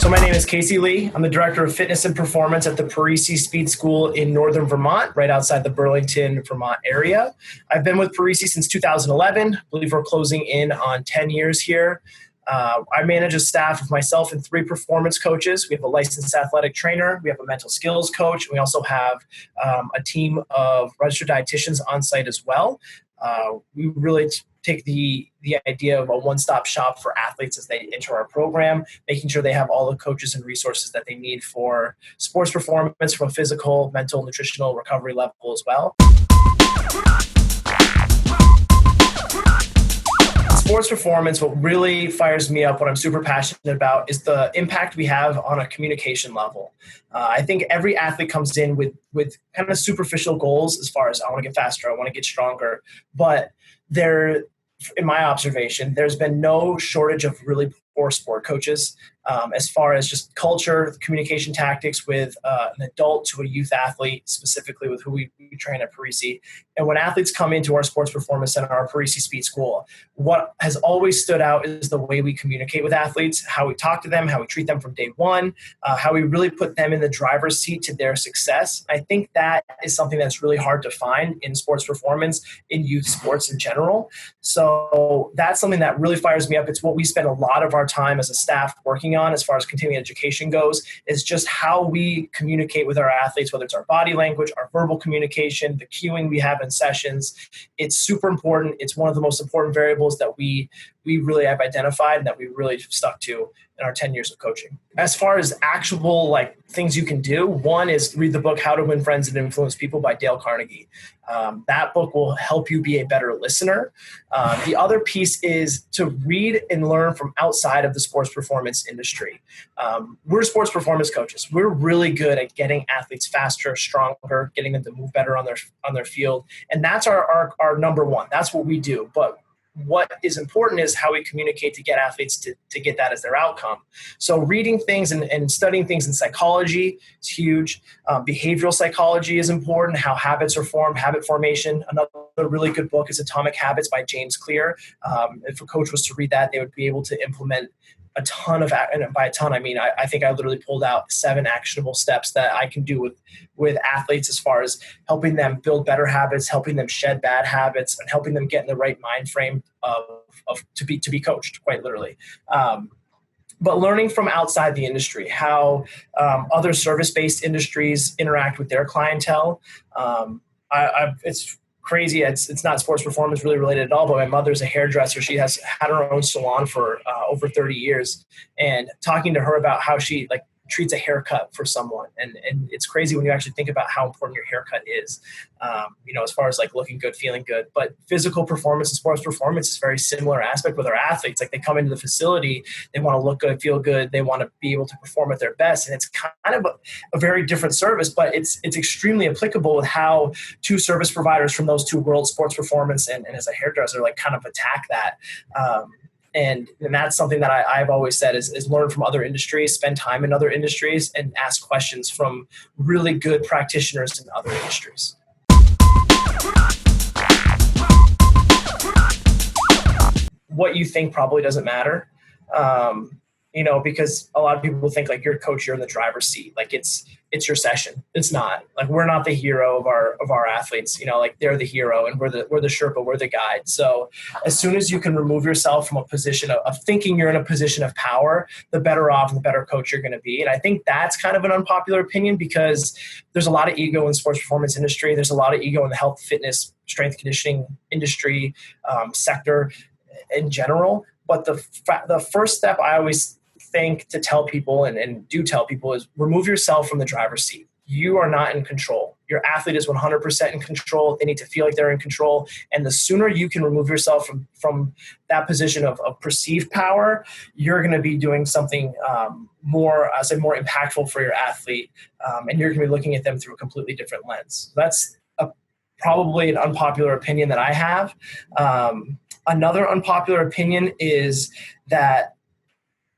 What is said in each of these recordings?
So my name is Casey Lee. I'm the Director of Fitness and Performance at the Parisi Speed School in Northern Vermont, right outside the Burlington, Vermont area. I've been with Parisi since 2011. I believe we're closing in on 10 years here. I manage a staff of myself and 3 performance coaches. We have a licensed athletic trainer. We have a mental skills coach. And we also have a team of registered dietitians on site as well. We really take the idea of a one-stop shop for athletes as they enter our program, making sure they have all the coaches and resources that they need for sports performance from a physical, mental, nutritional recovery level as well. Sports performance, what really fires me up, what I'm super passionate about, is the impact we have on a communication level. I think every athlete comes in with kind of superficial goals as far as I want to get faster, I want to get stronger, but there, in my observation, there's been no shortage of really poor sport coaches as far as just culture, communication tactics with an adult to a youth athlete, specifically with who we train at Parisi. And when athletes come into our sports performance center, our Parisi Speed School, what has always stood out is the way we communicate with athletes, how we talk to them, how we treat them from day one, how we really put them in the driver's seat to their success. I think that is something that's really hard to find in sports performance, in youth sports in general. So that's something that really fires me up. It's what we spend a lot of our time as a staff working on as far as continuing education goes, is just how we communicate with our athletes, whether it's our body language, our verbal communication, the cueing we have in sessions. It's super important. It's one of the most important variables that we really have identified and that we really stuck to in our 10 years of coaching. As far as actual things you can do, one is read the book How to Win Friends and Influence People by Dale Carnegie. That book will help you be a better listener. The other piece is to read and learn from outside of the sports performance industry. We're sports performance coaches. We're really good at getting athletes faster, stronger, getting them to move better on their field. And that's our number one. That's what we do. But what is important is how we communicate to get athletes to get that as their outcome. So reading things and studying things in psychology is huge. Behavioral psychology is important, how habits are formed, habit formation. Another really good book is Atomic Habits by James Clear. If a coach was to read that, they would be able to implement a ton of, and by a ton, I mean, I think I literally pulled out 7 actionable steps that I can do with athletes as far as helping them build better habits, helping them shed bad habits, and helping them get in the right mind frame to be coached, quite literally. But learning from outside the industry, how other service-based industries interact with their clientele. It's crazy. It's not sports performance really related at all, but my mother's a hairdresser. She has had her own salon for over 30 years, and talking to her about how she treats a haircut for someone. And it's crazy when you actually think about how important your haircut is, as far as looking good, feeling good. But physical performance and sports performance is a very similar aspect with our athletes. They come into the facility, they want to look good, feel good. They want to be able to perform at their best. And it's kind of a very different service, but it's extremely applicable with how 2 service providers from those 2 worlds, sports performance and as a hairdresser, kind of attack that. And that's something that I've always said is learn from other industries, spend time in other industries, and ask questions from really good practitioners in other industries. What you think probably doesn't matter, because a lot of people think you're a coach, you're in the driver's seat. It's your session. It's not. We're not the hero of our athletes. They're the hero, and we're the Sherpa, we're the guide. So as soon as you can remove yourself from a position of thinking you're in a position of power, the better off and the better coach you're going to be. And I think that's kind of an unpopular opinion, because there's a lot of ego in the sports performance industry. There's a lot of ego in the health, fitness, strength conditioning industry sector in general. But the first step I always think to tell people and do tell people is remove yourself from the driver's seat. You are not in control. Your athlete is 100% in control. They need to feel like they're in control. And the sooner you can remove yourself from that position of perceived power, you're going to be doing something more impactful for your athlete. And you're going to be looking at them through a completely different lens. That's probably an unpopular opinion that I have. Another unpopular opinion is that,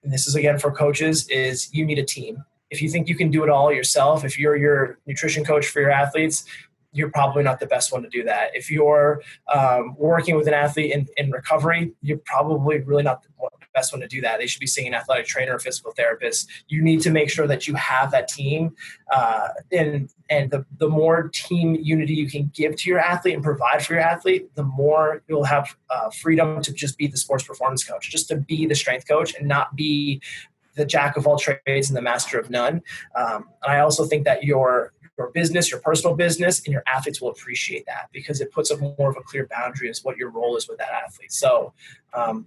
and this is again for coaches, is you need a team. If you think you can do it all yourself, if you're your nutrition coach for your athletes, you're probably not the best one to do that. If you're working with an athlete in recovery, you're probably really not the best one to do that. They should be seeing an athletic trainer or physical therapist. You need to make sure that you have that team, and the more team unity you can give to your athlete and provide for your athlete, the more you'll have freedom to just be the sports performance coach, just to be the strength coach and not be the jack of all trades and the master of none. And I also think that your business, your personal business, and your athletes will appreciate that, because it puts up more of a clear boundary as what your role is with that athlete. So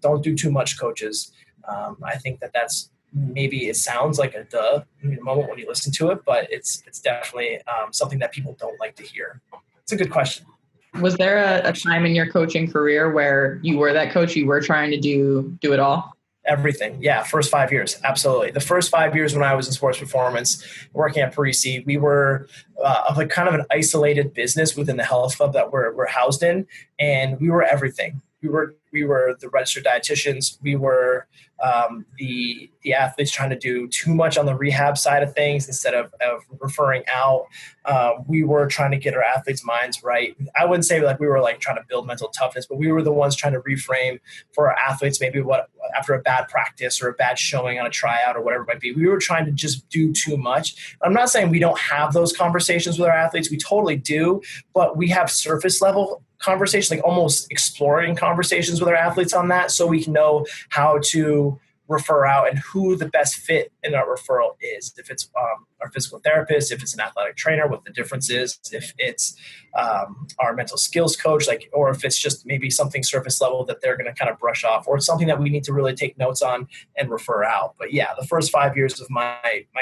don't do too much, coaches. I think that's maybe it sounds like a duh in the moment when you listen to it, but it's definitely something that people don't like to hear. It's a good question. Was there a time in your coaching career where you were that coach, you were trying to do it all? Everything. Yeah. First 5 years. Absolutely. The first 5 years when I was in sports performance, working at Parisi, we were like kind of an isolated business within the health club that we're housed in. And we were everything. We were the registered dietitians. We were the athletes trying to do too much on the rehab side of things instead of referring out. We were trying to get our athletes' minds right. I wouldn't say like we were like trying to build mental toughness, but we were the ones trying to reframe for our athletes maybe what after a bad practice or a bad showing on a tryout or whatever it might be. We were trying to just do too much. I'm not saying we don't have those conversations with our athletes. We totally do, but we have surface level conversations, like almost exploring conversations with our athletes on that, so we can know how to refer out and who the best fit in our referral is. If it's our physical therapist, if it's an athletic trainer, what the difference is, if it's our mental skills coach, like, or if it's just maybe something surface level that they're going to kind of brush off, or it's something that we need to really take notes on and refer out. But yeah, the first 5 years of my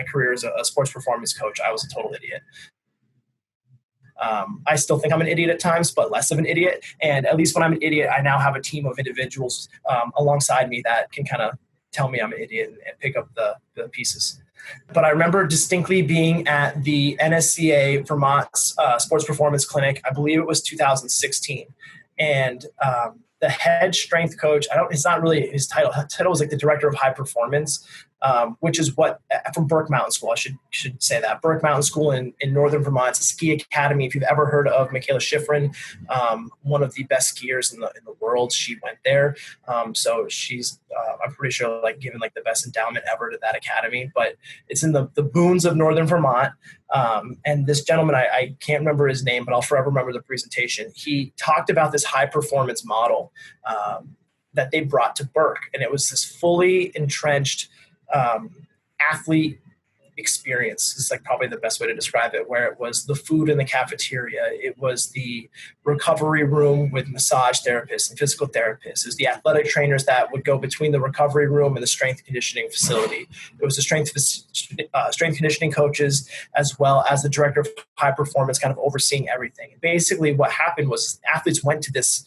career as a sports performance coach, I was a total idiot. I still think I'm an idiot at times, but less of an idiot. And at least when I'm an idiot, I now have a team of individuals alongside me that can kind of tell me I'm an idiot and pick up the pieces. But I remember distinctly being at the NSCA Vermont Sports Performance Clinic. I believe it was 2016. And the head strength coach, it's not really his title. His title was like the director of high performance, which is what from Burke Mountain School. I should say that Burke Mountain School in northern Vermont. It's a ski academy. If you've ever heard of Michaela Schifrin, one of the best skiers in the world, she went there. So she's I'm pretty sure like given like the best endowment ever to that academy. But it's in the boons of northern Vermont. And this gentleman, I can't remember his name, but I'll forever remember the presentation. He talked about this high performance model that they brought to Burke, and it was this fully entrenched athlete experience is like probably the best way to describe it, where it was the food in the cafeteria, it was the recovery room with massage therapists and physical therapists, it was the athletic trainers that would go between the recovery room and the strength conditioning facility, it was the strength conditioning coaches, as well as the director of high performance kind of overseeing everything. And basically what happened was athletes went to this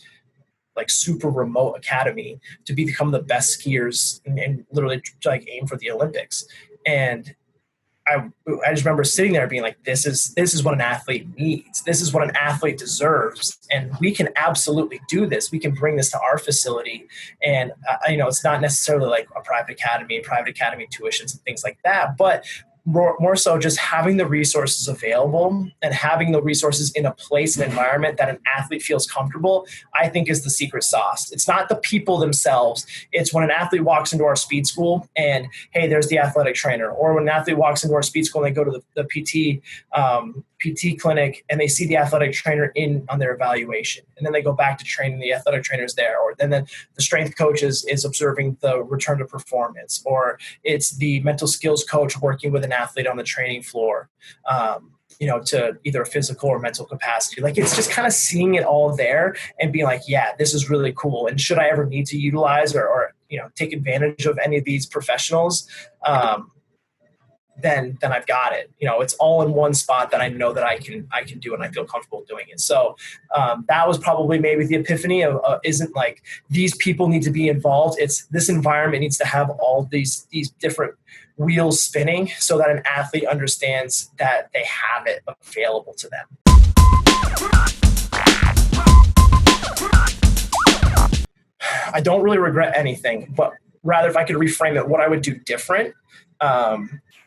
like super remote academy to become the best skiers and literally to like aim for the Olympics. And I just remember sitting there being like, this is what an athlete needs. This is what an athlete deserves. And we can absolutely do this. We can bring this to our facility. And, it's not necessarily like a private academy tuitions and things like that, but more so just having the resources available and having the resources in a place and environment that an athlete feels comfortable, I think is the secret sauce. It's not the people themselves. It's when an athlete walks into our speed school and, hey, there's the athletic trainer. Or when an athlete walks into our speed school and they go to the PT clinic and they see the athletic trainer in on their evaluation. And then they go back to training, the athletic trainers there. Or then the strength coach is observing the return to performance. Or it's the mental skills coach working with an athlete on the training floor, to either a physical or mental capacity. Like it's just kind of seeing it all there and being like, yeah, this is really cool. And should I ever need to utilize or take advantage of any of these professionals, then I've got it. It's all in one spot that I know that I can do and I feel comfortable doing it. So that was probably maybe the epiphany of isn't like these people need to be involved. It's this environment needs to have all these different wheels spinning so that an athlete understands that they have it available to them. I don't really regret anything, but rather if I could reframe it, what I would do different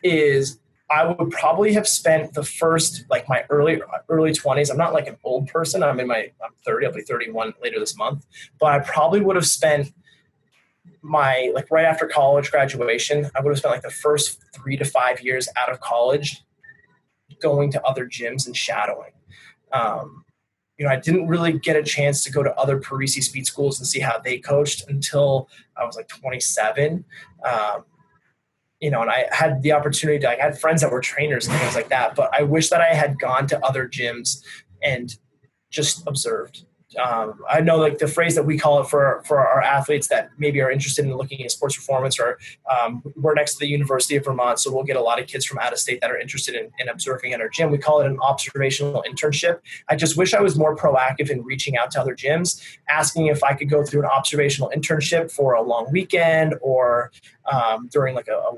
is I would probably have spent the first, like my early 20s. I'm not like an old person. I'm 30. I'll be 31 later this month. But I probably would have spent my, like right after college graduation, I would have spent like the first 3 to 5 years out of college going to other gyms and shadowing. Um, I didn't really get a chance to go to other Parisi Speed Schools and see how they coached until I was like 27. Um, and I had the opportunity to, I had friends that were trainers and things like that, but I wish that I had gone to other gyms and just observed. I know like the phrase that we call it for our athletes that maybe are interested in looking at sports performance, or we're next to the University of Vermont, so we'll get a lot of kids from out of state that are interested in observing at our gym. We call it an observational internship. I just wish I was more proactive in reaching out to other gyms, asking if I could go through an observational internship for a long weekend, or during like a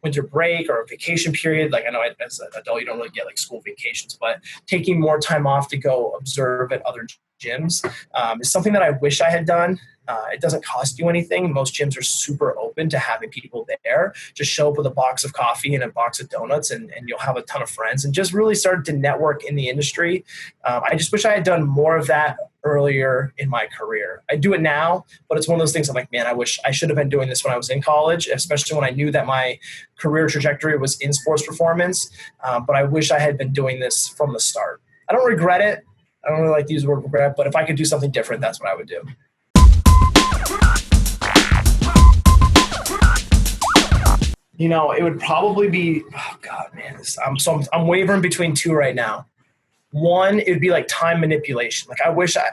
winter break or a vacation period. Like I know as an adult, you don't really get like school vacations, but taking more time off to go observe at other gyms is something that I wish I had done. It doesn't cost you anything. Most gyms are super open to having people there. Just show up with a box of coffee and a box of donuts, and you'll have a ton of friends, and just really start to network in the industry. I just wish I had done more of that earlier in my career. I do it now, but it's one of those things I'm like, man, I wish I should have been doing this when I was in college, especially when I knew that my career trajectory was in sports performance. But I wish I had been doing this from the start. I don't regret it. I don't really like to use the word regret, but if I could do something different, that's what I would do. It would probably be, oh God, man, I'm wavering between two right now. One, it would be like time manipulation. Like I wish I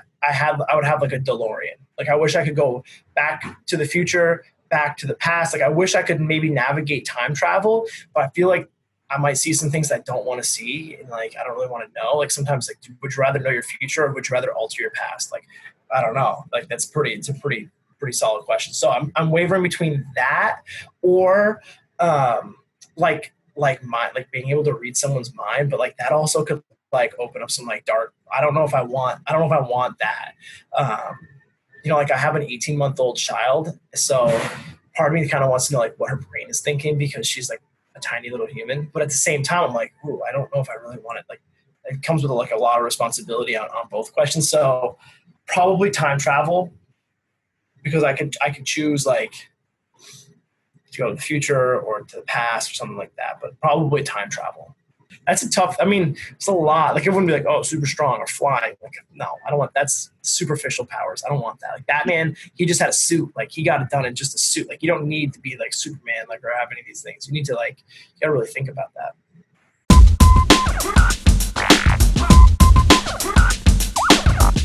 would have like a DeLorean. Like I wish I could go back to the future, back to the past. Like I wish I could maybe navigate time travel, but I feel like I might see some things I don't want to see, and like I don't really want to know. Like sometimes, like, would you rather know your future, or would you rather alter your past? Like I don't know. Like it's a pretty solid question. So I'm wavering between that, or like being able to read someone's mind, but like that also could like open up some like dark. I don't know if I want that. Like I have an 18-month-old child, so part of me kind of wants to know like what her brain is thinking, because she's like a tiny little human. But at the same time, I'm like, ooh, I don't know if I really want it. Like it comes with like a lot of responsibility on both questions. So probably time travel, because I could choose like to go to the future or to the past or something like that, but probably time travel. That's it's a lot. Like everyone would be like, oh, super strong or flying. Like, no, I don't want, that's superficial powers. I don't want that. Like Batman, he just had a suit. Like he got it done in just a suit. Like you don't need to be like Superman, like, or have any of these things. You need to like, you gotta really think about that.